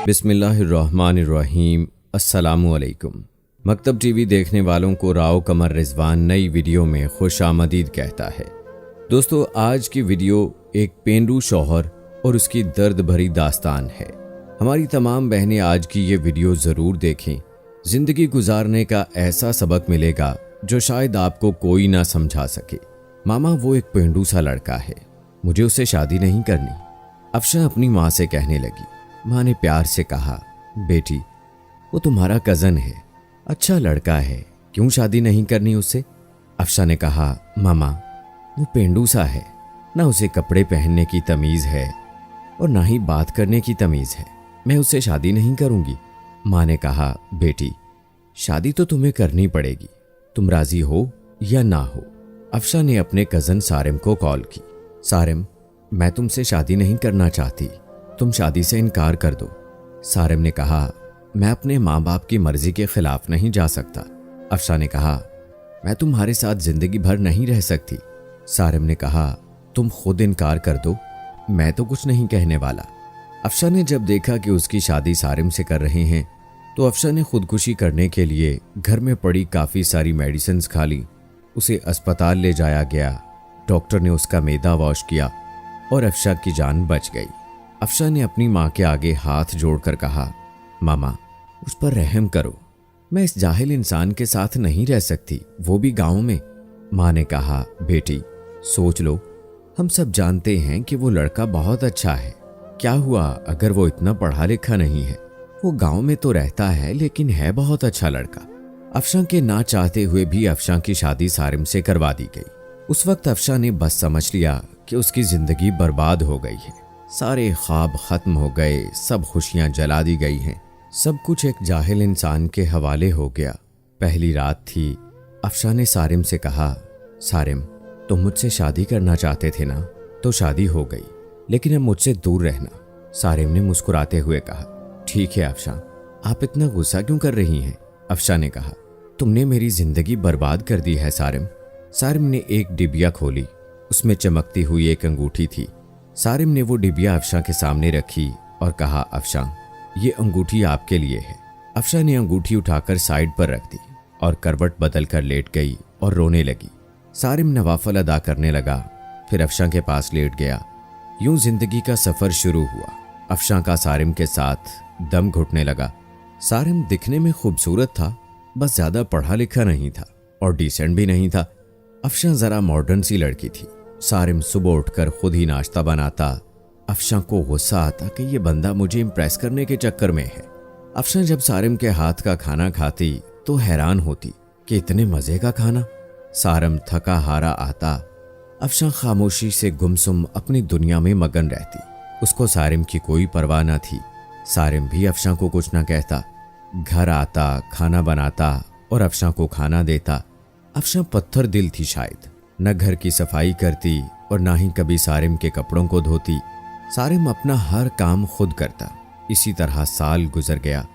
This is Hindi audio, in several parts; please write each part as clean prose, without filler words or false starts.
बिस्मिल्लाहिर्रहमानिर्रहीम। अस्सलामुअलैकुम। मकतब टीवी देखने वालों को राव कमर रिजवान नई वीडियो में खुश आमदीद कहता है। दोस्तों, आज की वीडियो एक पेंडू शौहर और उसकी दर्द भरी दास्तान है। हमारी तमाम बहनें आज की ये वीडियो ज़रूर देखें। ज़िंदगी गुजारने का ऐसा सबक मिलेगा जो शायद आपको कोई ना समझा सके। मामा, वो एक पेंडू सा लड़का है, मुझे उससे शादी नहीं करनी। अफशा अपनी माँ से कहने लगी। माँ ने प्यार से कहा, बेटी वो तुम्हारा कज़न है, अच्छा लड़का है, क्यों शादी नहीं करनी उससे? अफशा ने कहा, मामा वो पेंडू सा है, ना उसे कपड़े पहनने की तमीज़ है और ना ही बात करने की तमीज़ है, मैं उससे शादी नहीं करूँगी। माँ ने कहा, बेटी शादी तो तुम्हें करनी पड़ेगी, तुम राज़ी हो या ना हो। अफशा ने अपने कज़न सारिम को कॉल की। सारिम, मैं तुमसे शादी नहीं करना चाहती, तुम शादी से इनकार कर दो। सारिम ने कहा, मैं अपने माँ बाप की मर्जी के खिलाफ नहीं जा सकता। अफशा ने कहा, मैं तुम्हारे साथ जिंदगी भर नहीं रह सकती। सारिम ने कहा, तुम खुद इनकार कर दो, मैं तो कुछ नहीं कहने वाला। अफशा ने जब देखा कि उसकी शादी सारिम से कर रहे हैं तो अफशा ने खुदकुशी करने के लिए घर में पड़ी काफ़ी सारी मेडिसिन खा ली। उसे अस्पताल ले जाया गया, डॉक्टर ने उसका मैदा वॉश किया और अफशा की जान बच गई। अफशा ने अपनी माँ के आगे हाथ जोड़कर कहा, मामा उस पर रहम करो, मैं इस जाहिल इंसान के साथ नहीं रह सकती, वो भी गांव में। माँ ने कहा, बेटी सोच लो, हम सब जानते हैं कि वो लड़का बहुत अच्छा है, क्या हुआ अगर वो इतना पढ़ा लिखा नहीं है? वो गांव में तो रहता है लेकिन है बहुत अच्छा लड़का। अफशा के ना चाहते हुए भी अफशा की शादी सारिम से करवा दी गई। उस वक्त अफशा ने बस समझ लिया कि उसकी जिंदगी बर्बाद हो गई है, सारे ख्वाब खत्म हो गए, सब खुशियां जला दी गई हैं, सब कुछ एक जाहिल इंसान के हवाले हो गया। पहली रात थी। अफशा ने सारिम से कहा, सारिम तुम मुझसे शादी करना चाहते थे ना, तो शादी हो गई, लेकिन अब मुझसे दूर रहना। सारिम ने मुस्कुराते हुए कहा, ठीक है अफशा, आप इतना गुस्सा क्यों कर रही हैं? अफशा ने कहा, तुमने मेरी जिंदगी बर्बाद कर दी है सारिम। सारिम ने एक डिबिया खोली, उसमें चमकती हुई एक अंगूठी थी। सारिम ने वो डिबिया अफशा के सामने रखी और कहा, अफशा ये अंगूठी आपके लिए है। अफशा ने अंगूठी उठाकर साइड पर रख दी और करवट बदल कर लेट गई और रोने लगी। सारिम नवाफल अदा करने लगा, फिर अफशा के पास लेट गया। यूं जिंदगी का सफर शुरू हुआ। अफशा का सारिम के साथ दम घुटने लगा। सारिम दिखने में खूबसूरत था, बस ज्यादा पढ़ा लिखा नहीं था और डिसेंट भी नहीं था। अफशा जरा मॉडर्न सी लड़की थी। सारिम सुबह उठकर खुद ही नाश्ता बनाता। अफशा को गुस्सा आता कि ये बंदा मुझे इम्प्रेस करने के चक्कर में है। अफशा जब सारिम के हाथ का खाना खाती तो हैरान होती कि इतने मजे का खाना। सारिम थका हारा आता। अफशा खामोशी से गुमसुम अपनी दुनिया में मगन रहती। उसको सारिम की कोई परवाह न थी। सारिम भी अफशा को कुछ न कहता। घर आता, खाना बनाता और अफशा को खाना देता। अफशा पत्थर दिल थी शायद, न घर की सफाई करती और ना ही कभी सारिम के कपड़ों को धोती। सारिम अपना हर काम खुद करता। इसी तरह साल गुजर गया।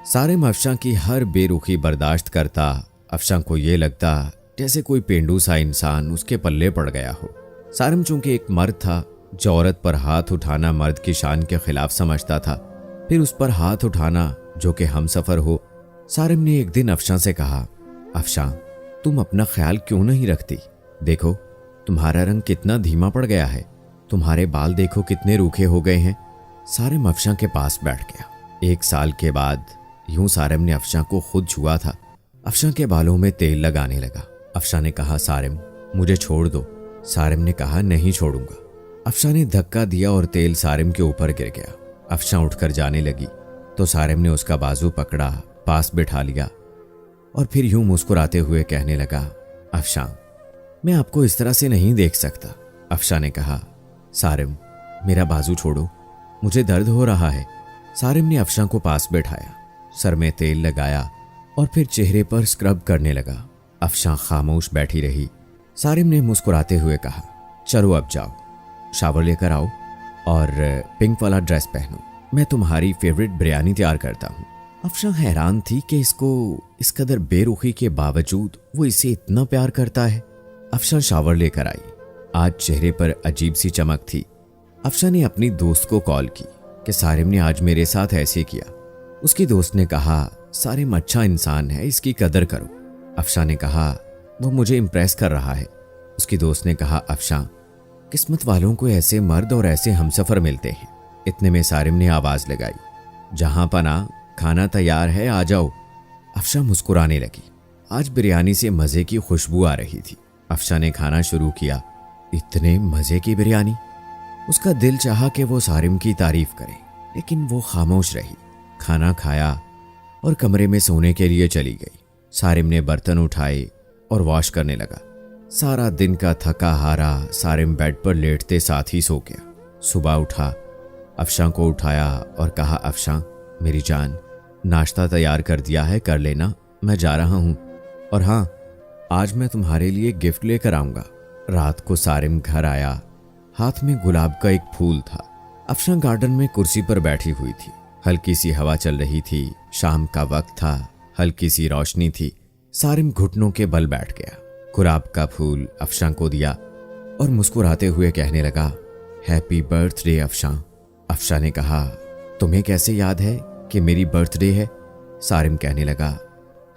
सारिम अफशा की हर बेरुखी बर्दाश्त करता। अफशा को ये लगता जैसे कोई पेंडू सा इंसान उसके पल्ले पड़ गया हो। सारिम चूंकि एक मर्द था जो औरत पर हाथ उठाना मर्द की शान के खिलाफ समझता था, फिर उस पर हाथ उठाना जो कि हमसफर हो। सारिम ने एक दिन अफशा से कहा, अफशा तुम अपना ख्याल क्यों नहीं रखती? देखो तुम्हारा रंग कितना धीमा पड़ गया है, तुम्हारे बाल देखो कितने रूखे हो गए हैं। सारिम अफशा के पास बैठ गया। 1 साल के बाद यूं सारिम ने अफशा को खुद छुआ था। अफशा के बालों में तेल लगाने लगा। अफशा ने कहा, सारिम मुझे छोड़ दो। सारिम ने कहा, नहीं छोड़ूंगा। अफशा ने धक्का दिया और तेल सारिम के ऊपर गिर गया। अफशा उठकर जाने लगी तो सारिम ने उसका बाजू पकड़ा, पास बिठा लिया और फिर यूं मुस्कुराते हुए कहने लगा, अफशा मैं आपको इस तरह से नहीं देख सकता। अफशा ने कहा, सारिम मेरा बाजू छोड़ो, मुझे दर्द हो रहा है। सारिम ने अफशा को पास बैठाया, सर में तेल लगाया और फिर चेहरे पर स्क्रब करने लगा। अफशा खामोश बैठी रही। सारिम ने मुस्कुराते हुए कहा, चलो अब जाओ, शावर लेकर आओ और पिंक वाला ड्रेस पहनो, मैं तुम्हारी फेवरेट बिरयानी तैयार करता हूँ। अफशा हैरान थी कि इसको इस कदर बेरुखी के बावजूद वो इसे इतना प्यार करता है। अफशा शावर लेकर आई। आज चेहरे पर अजीब सी चमक थी। अफशा ने अपनी दोस्त को कॉल की कि सारिम ने आज मेरे साथ ऐसे किया। उसकी दोस्त ने कहा, सारिम अच्छा इंसान है, इसकी कदर करो। अफशा ने कहा, वो मुझे इम्प्रेस कर रहा है। उसकी दोस्त ने कहा, अफशा, किस्मत वालों को ऐसे मर्द और ऐसे हमसफर मिलते हैं। इतने में सारिम ने आवाज लगाई, जहां पना, खाना तैयार है, आ जाओ। अफशा मुस्कुराने लगी। आज बिरयानी से मजे की खुशबू आ रही थी। अफशा ने खाना शुरू किया। इतने मजे की बिरयानी। उसका दिल चाहा कि वो सारिम की तारीफ करे, लेकिन वो खामोश रही। खाना खाया और कमरे में सोने के लिए चली गई। सारिम ने बर्तन उठाए और वॉश करने लगा। सारा दिन का थका हारा सारिम बेड पर लेटते साथ ही सो गया। सुबह उठा, अफशा को उठाया और कहा, अफशा मेरी जान, नाश्ता तैयार कर दिया है, कर लेना, मैं जा रहा हूं। और हाँ, आज मैं तुम्हारे लिए गिफ्ट लेकर आऊंगा। रात को सारिम घर आया। हाथ में गुलाब का एक फूल था। अफशा गार्डन में कुर्सी पर बैठी हुई थी। हल्की सी हवा चल रही थी। शाम का वक्त था। हल्की सी रोशनी थी। सारिम घुटनों के बल बैठ गया। गुलाब का फूल अफशा को दिया और मुस्कुराते हुए कहने लगा, हैप्पी बर्थडे अफशा। अफशा ने कहा, तुम्हें कैसे याद है कि मेरी बर्थडे है? सारिम कहने लगा,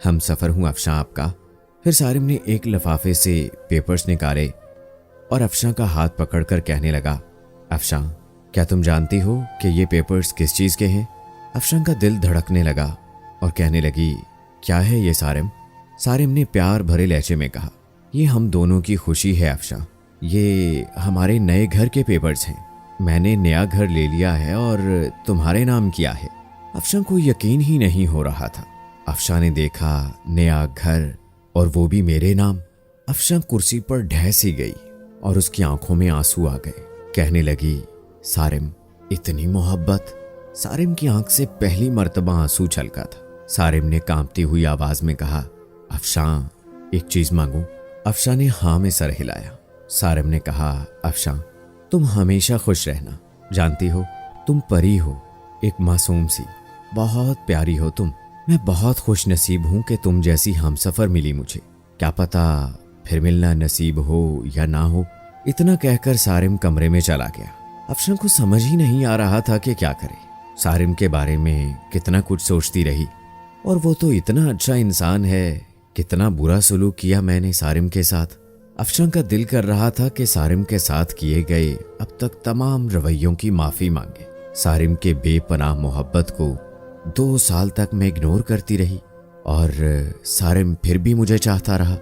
हम सफर हूं अफशा आपका। फिर सारिम ने एक लिफाफे से पेपर्स निकाले और अफशा का हाथ पकड़कर कहने लगा, अफशा क्या तुम जानती हो कि ये पेपर्स किस चीज के हैं? अफशा का दिल धड़कने लगा और कहने लगी, क्या है ये सारिम? सारिम ने प्यार भरे लहजे में कहा, ये हम दोनों की खुशी है अफशा। ये हमारे नए घर के पेपर्स हैं। मैंने नया घर ले लिया है और तुम्हारे नाम किया है। अफशा को यकीन ही नहीं हो रहा था। अफशा ने देखा नया घर और वो भी मेरे नाम। अफशा कुर्सी पर ढह सी गई और उसकी आंखों में आंसू आ गए। कहने लगी, सारिम इतनी मोहब्बत। सारिम की आंख से पहली मर्तबा आंसू छलका था। सारिम ने कांपती हुई आवाज में कहा, अफशा एक चीज मांगू? अफशा ने हाँ में सर हिलाया। सारिम ने कहा, अफशा तुम हमेशा खुश रहना। जानती हो तुम परी हो, एक मासूम सी, बहुत प्यारी हो तुम। मैं बहुत खुश नसीब हूं कि तुम जैसी हमसफर मिली मुझे। क्या पता फिर मिलना नसीब हो या ना हो। इतना कहकर सारिम कमरे में चला गया। अफशा को समझ ही नहीं आ रहा था कि क्या करे। सारिम के बारे में कितना कुछ सोचती रही और वो तो इतना अच्छा इंसान है। कितना बुरा सलूक किया मैंने सारिम के साथ। अफशा का दिल कर रहा था कि सारिम के साथ किए गए अब तक तमाम रवैयों की माफी मांगे। सारिम के बेपनाह मोहब्बत को 2 साल तक मैं इग्नोर करती रही और सारिम फिर भी मुझे चाहता रहा।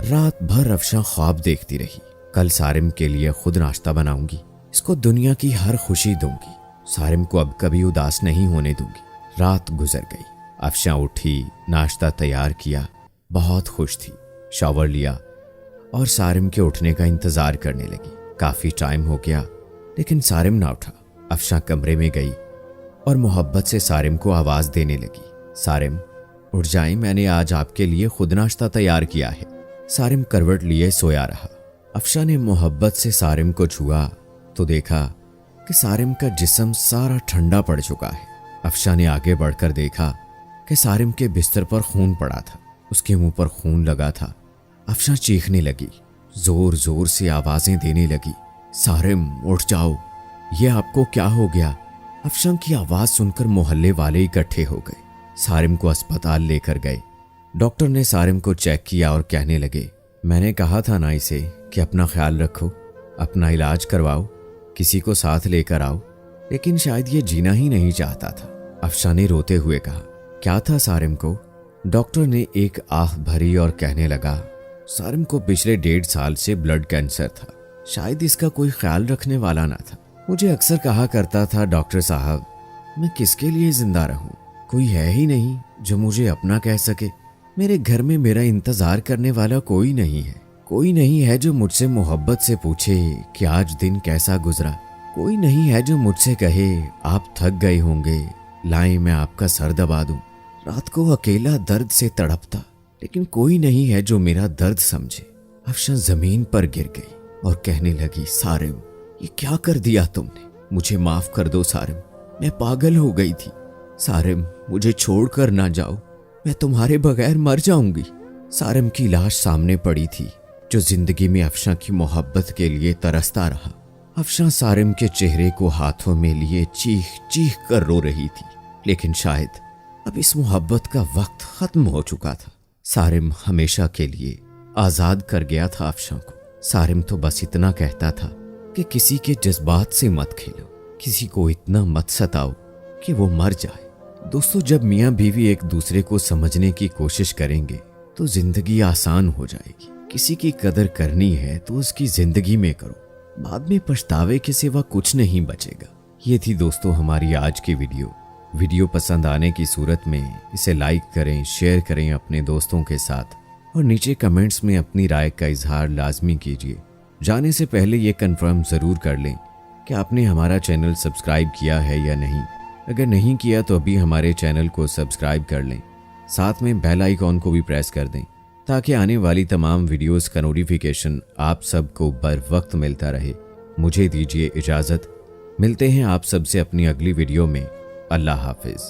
रात भर अफशा ख्वाब देखती रही। कल सारिम के लिए खुद नाश्ता बनाऊंगी, इसको दुनिया की हर खुशी दूंगी, सारिम को अब कभी उदास नहीं होने दूंगी। रात गुजर गई। अफशा उठी, नाश्ता तैयार किया, बहुत खुश थी। शावर लिया और सारिम के उठने का इंतजार करने लगी। काफी टाइम हो गया लेकिन सारिम ना उठा। अफशा कमरे में गई और मोहब्बत से सारिम को आवाज देने लगी, सारिम उठ जाए, मैंने आज आपके लिए खुद नाश्ता तैयार किया है। सारिम करवट लिए सोया रहा। अफशा ने मोहब्बत से सारिम को छुआ तो देखा कि सारिम का जिस्म सारा ठंडा पड़ चुका है। अफशा ने आगे बढ़कर देखा कि सारिम के बिस्तर पर खून पड़ा था। उसके मुंह पर खून लगा था। अफशा चीखने लगी, जोर जोर से आवाजें देने लगी, सारिम उठ जाओ, ये आपको क्या हो गया? अफशा की आवाज सुनकर मोहल्ले वाले इकट्ठे हो गए। सारिम को अस्पताल लेकर गए। डॉक्टर ने सारिम को चेक किया और कहने लगे, मैंने कहा था ना इसे कि अपना ख्याल रखो, अपना इलाज करवाओ, किसी को साथ लेकर आओ, लेकिन शायद ये जीना ही नहीं चाहता था। अफशा ने रोते हुए कहा, क्या था सारिम को? डॉक्टर ने एक आह भरी और कहने लगा, सारिम को पिछले 1.5 साल से ब्लड कैंसर था। शायद इसका कोई ख्याल रखने वाला ना था। मुझे अक्सर कहा करता था, डॉक्टर साहब मैं किसके लिए जिंदा रहूं? कोई है ही नहीं जो मुझे अपना कह सके। मेरे घर में मेरा इंतजार करने वाला कोई नहीं है। कोई नहीं है जो मुझसे मोहब्बत से पूछे कि आज दिन कैसा गुजरा। कोई नहीं है जो मुझसे कहे आप थक गए होंगे, लाएं मैं आपका सर दबा दूं। रात को अकेला दर्द से तड़पता, लेकिन कोई नहीं है जो मेरा दर्द समझे। अफशा जमीन पर गिर गई और कहने लगी, सारिम ये क्या कर दिया तुमने? मुझे माफ कर दो सारिम, मैं पागल हो गई थी। सारिम मुझे छोड़कर ना जाओ, मैं तुम्हारे बगैर मर जाऊंगी। सारिम की लाश सामने पड़ी थी। जो जिंदगी में अफशां की मोहब्बत के लिए तरसता रहा। अफशां सारिम के चेहरे को हाथों में लिए चीख चीख कर रो रही थी, लेकिन शायद अब इस मोहब्बत का वक्त खत्म हो चुका था। सारिम हमेशा के लिए आजाद कर गया था अफशां को। सारिम तो बस इतना कहता था कि किसी के जज्बात से मत खेलो, किसी को इतना मत सताओ कि वो मर जाए। दोस्तों, जब मियाँ बीवी एक दूसरे को समझने की कोशिश करेंगे तो जिंदगी आसान हो जाएगी। किसी की कदर करनी है तो उसकी जिंदगी में करो, बाद में पछतावे के सिवा कुछ नहीं बचेगा। ये थी दोस्तों हमारी आज की वीडियो पसंद आने की सूरत में इसे लाइक करें, शेयर करें अपने दोस्तों के साथ और नीचे कमेंट्स में अपनी राय का इजहार लाजमी कीजिए। जाने से पहले ये कंफर्म ज़रूर कर लें कि आपने हमारा चैनल सब्सक्राइब किया है या नहीं। अगर नहीं किया तो अभी हमारे चैनल को सब्सक्राइब कर लें, साथ में बेल आइकॉन को भी प्रेस कर दें ताकि आने वाली तमाम वीडियोस का नोटिफिकेशन आप सबको बर वक्त मिलता रहे। मुझे दीजिए इजाज़त, मिलते हैं आप सबसे अपनी अगली वीडियो में। अल्लाह हाफिज़।